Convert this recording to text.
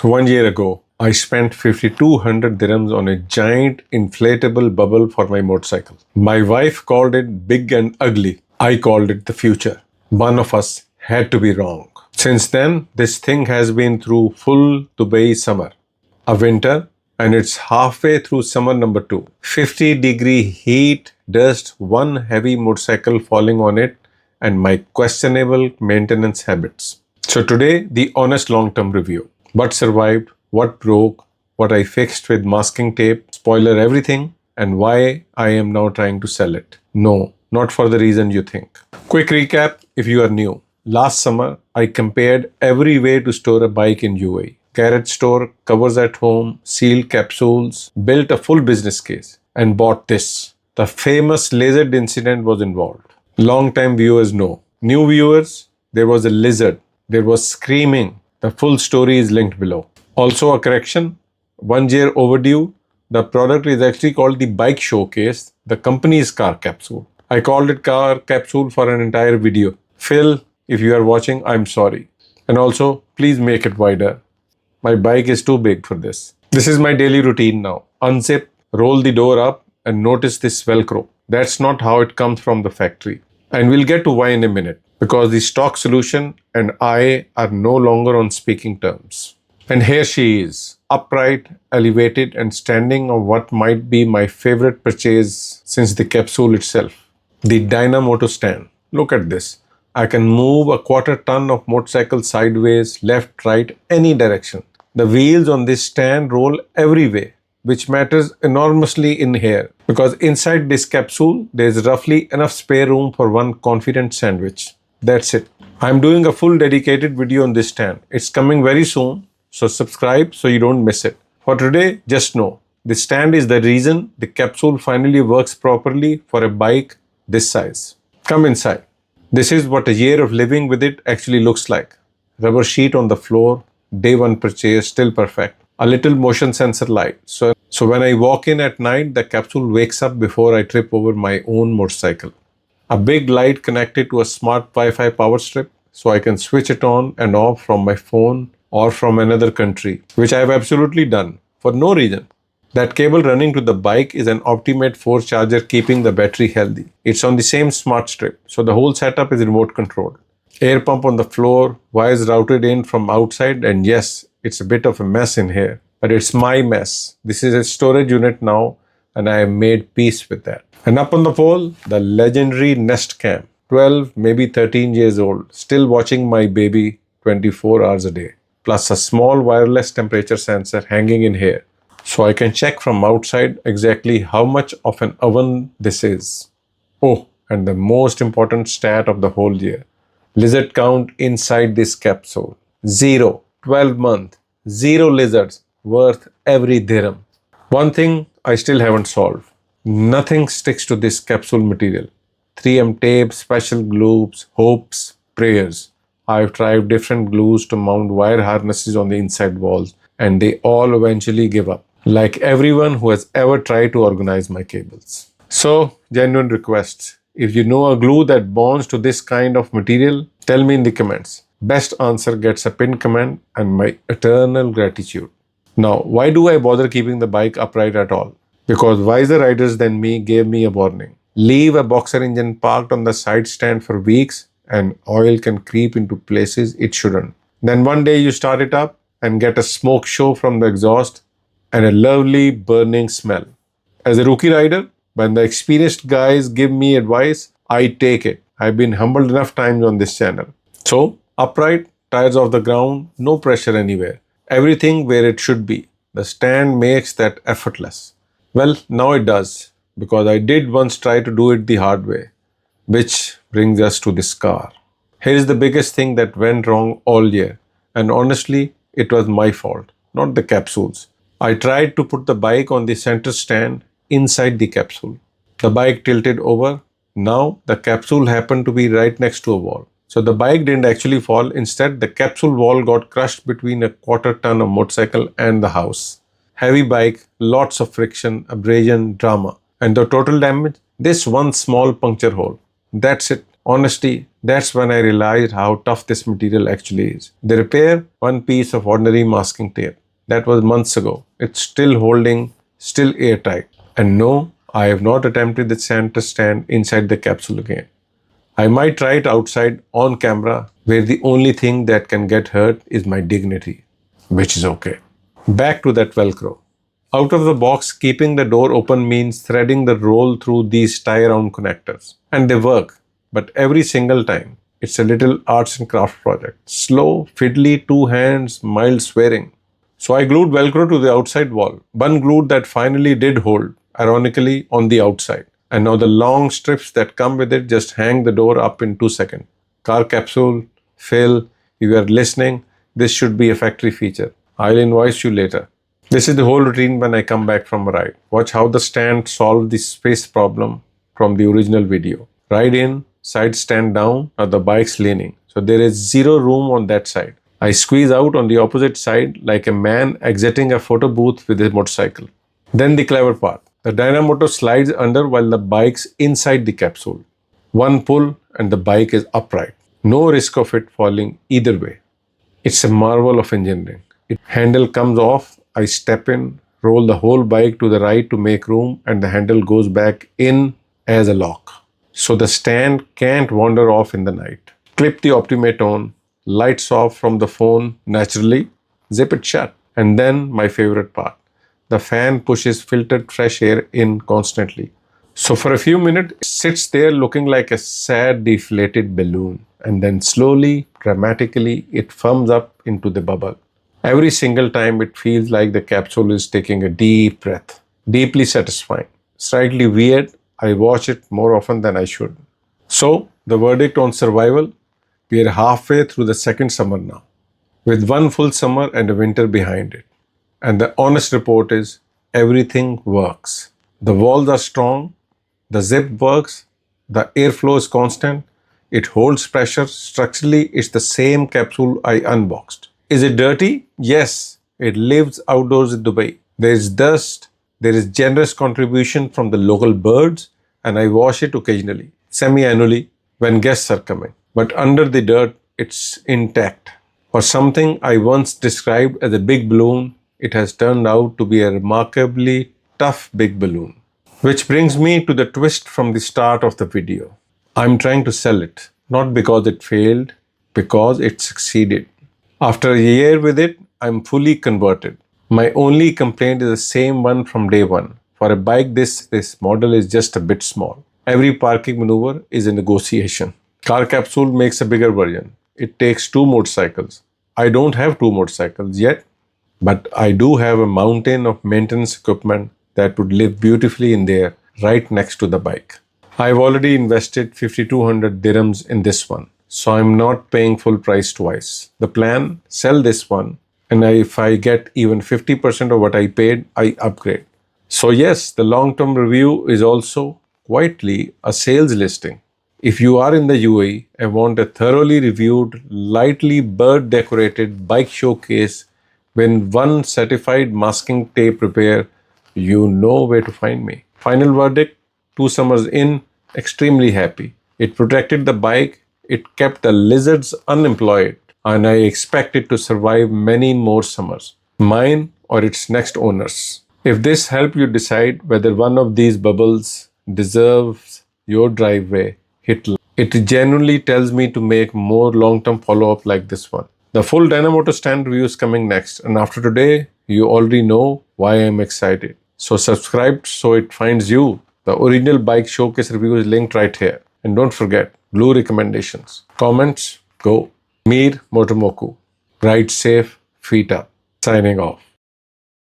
1 year ago, I spent 5,200 dirhams on a giant inflatable bubble for my motorcycle. My wife called it big and ugly. I called it the future. One of us had to be wrong. Since then, this thing has been through full Dubai summer, a winter, and it's halfway through summer number 2. 50-degree heat, dust, one heavy motorcycle falling on it, and my questionable maintenance habits. So today, the honest long-term review. What survived, what broke, what I fixed with masking tape, spoiler everything, and why I am now trying to sell it. No, not for the reason you think. Quick recap if you are new. Last summer, I compared every way to store a bike in UAE. Garage store, covers at home, sealed capsules, built a full business case, and bought this. The famous lizard incident was involved. Long-time viewers know. New viewers, there was a lizard. There was screaming. The full story is linked below. Also a correction, 1 year overdue. The product is actually called the Bike Showcase. The company is CarCapsule. I called it CarCapsule for an entire video. Phil, if you are watching, I'm sorry. And also, please make it wider. My bike is too big for this. This is my daily routine now. Unzip, roll the door up, and notice this Velcro. That's not how it comes from the factory. And we'll get to why in a minute. Because the stock solution and I are no longer on speaking terms. And here she is, upright, elevated, and standing on what might be my favorite purchase since the capsule itself. The Dynamoto stand. Look at this. I can move a quarter ton of motorcycle sideways, left, right, any direction. The wheels on this stand roll every way, which matters enormously in here because inside this capsule, there's roughly enough spare room for one confident sandwich. That's it. I'm doing a full dedicated video on this stand. It's coming very soon, so subscribe so you don't miss it. For today, just know, this stand is the reason the capsule finally works properly for a bike this size. Come inside. This is what a year of living with it actually looks like. Rubber sheet on the floor, day one purchase, still perfect. A little motion sensor light. So when I walk in at night, the capsule wakes up before I trip over my own motorcycle. A big light connected to a smart Wi-Fi power strip so I can switch it on and off from my phone or from another country, which I have absolutely done for no reason. That cable running to the bike is an OptiMate 4 charger keeping the battery healthy. It's on the same smart strip, so the whole setup is remote controlled. Air pump on the floor, wires routed in from outside, and yes, it's a bit of a mess in here, but it's my mess. This is a storage unit now, and I have made peace with that. And up on the pole, the legendary Nest Cam, 12, maybe 13 years old, still watching my baby 24 hours a day, plus a small wireless temperature sensor hanging in here, so I can check from outside exactly how much of an oven this is. Oh, and the most important stat of the whole year, lizard count inside this capsule, 0, 12 months, 0 lizards, worth every dirham. One thing I still haven't solved. Nothing sticks to this capsule material. 3M tape, special glues, hopes, prayers. I've tried different glues to mount wire harnesses on the inside walls, and they all eventually give up. Like everyone who has ever tried to organize my cables. So, genuine request. If you know a glue that bonds to this kind of material, tell me in the comments. Best answer gets a pinned comment and my eternal gratitude. Now, why do I bother keeping the bike upright at all? Because wiser riders than me gave me a warning. Leave a boxer engine parked on the side stand for weeks and oil can creep into places it shouldn't. Then one day you start it up and get a smoke show from the exhaust and a lovely burning smell. As a rookie rider, when the experienced guys give me advice, I take it. I've been humbled enough times on this channel. So, upright, tires off the ground, no pressure anywhere. Everything where it should be. The stand makes that effortless. Well, now it does, because I did once try to do it the hard way. Which brings us to this car. Here's the biggest thing that went wrong all year. And honestly, it was my fault, not the capsules. I tried to put the bike on the center stand inside the capsule. The bike tilted over. Now, the capsule happened to be right next to a wall. So the bike didn't actually fall. Instead, the capsule wall got crushed between a quarter ton of motorcycle and the house. Heavy bike, lots of friction, abrasion, drama. And the total damage? This one small puncture hole. That's it. Honestly, that's when I realized how tough this material actually is. They repair one piece of ordinary masking tape. That was months ago. It's still holding, still airtight. And no, I have not attempted the center stand inside the capsule again. I might try it outside on camera, where the only thing that can get hurt is my dignity, which is okay. Back to that Velcro. Out of the box, keeping the door open means threading the roll through these tie-round connectors. And they work, but every single time, it's a little arts and craft project. Slow, fiddly, two hands, mild swearing. So I glued Velcro to the outside wall. One glued that finally did hold, ironically, on the outside. And now the long strips that come with it just hang the door up in 2 seconds. CarCapsule, Phil, if you are listening, this should be a factory feature. I'll invoice you later. This is the whole routine when I come back from a ride. Watch how the stand solved the space problem from the original video. Ride in, side stand down, now the bike's leaning. So there is zero room on that side. I squeeze out on the opposite side like a man exiting a photo booth with his motorcycle. Then the clever part. The Dynamoto slides under while the bike's inside the capsule. One pull and the bike is upright. No risk of it falling either way. It's a marvel of engineering. Handle comes off, I step in, roll the whole bike to the right to make room, and the handle goes back in as a lock. So the stand can't wander off in the night. Clip the OptiMate on, lights off from the phone naturally, zip it shut. And then my favorite part. The fan pushes filtered fresh air in constantly. So for a few minutes, it sits there looking like a sad, deflated balloon. And then slowly, dramatically, it firms up into the bubble. Every single time it feels like the capsule is taking a deep breath. Deeply satisfying. Slightly weird, I watch it more often than I should. So, the verdict on survival, we are halfway through the second summer now, with one full summer and a winter behind it. And the honest report is, everything works. The walls are strong, the zip works, the airflow is constant, it holds pressure. Structurally, it's the same capsule I unboxed. Is it dirty? Yes, it lives outdoors in Dubai. There is dust, there is generous contribution from the local birds, and I wash it occasionally, semi-annually, when guests are coming. But under the dirt, it's intact. For something I once described as a big balloon, it has turned out to be a remarkably tough big balloon. Which brings me to the twist from the start of the video. I'm trying to sell it, not because it failed, because it succeeded. After a year with it, I'm fully converted. My only complaint is the same one from day one. For a bike, this model is just a bit small. Every parking maneuver is a negotiation. CarCapsule makes a bigger version. It takes 2 motorcycles. I don't have 2 motorcycles yet, but I do have a mountain of maintenance equipment that would live beautifully in there right next to the bike. I've already invested 5,200 dirhams in this one, so I'm not paying full price twice. The plan, sell this one, and if I get even 50% of what I paid, I upgrade. So yes, the long-term review is also quietly a sales listing. If you are in the UAE and want a thoroughly reviewed, lightly bird-decorated bike showcase with one certified masking tape repair, you know where to find me. Final verdict, 2 summers in, extremely happy. It protected the bike, it kept the lizards unemployed, and I expect it to survive many more summers, mine or its next owners. If this helped you decide whether one of these bubbles deserves your driveway, hit like. It genuinely tells me to make more long-term follow-up like this one. The full Dynamoto stand review is coming next, and after today, you already know why I'm excited. So subscribe so it finds you. The original bike showcase review is linked right here. And don't forget, blue recommendations. Comments, go. Mir MotoMoku. Ride safe, feet up. Signing off.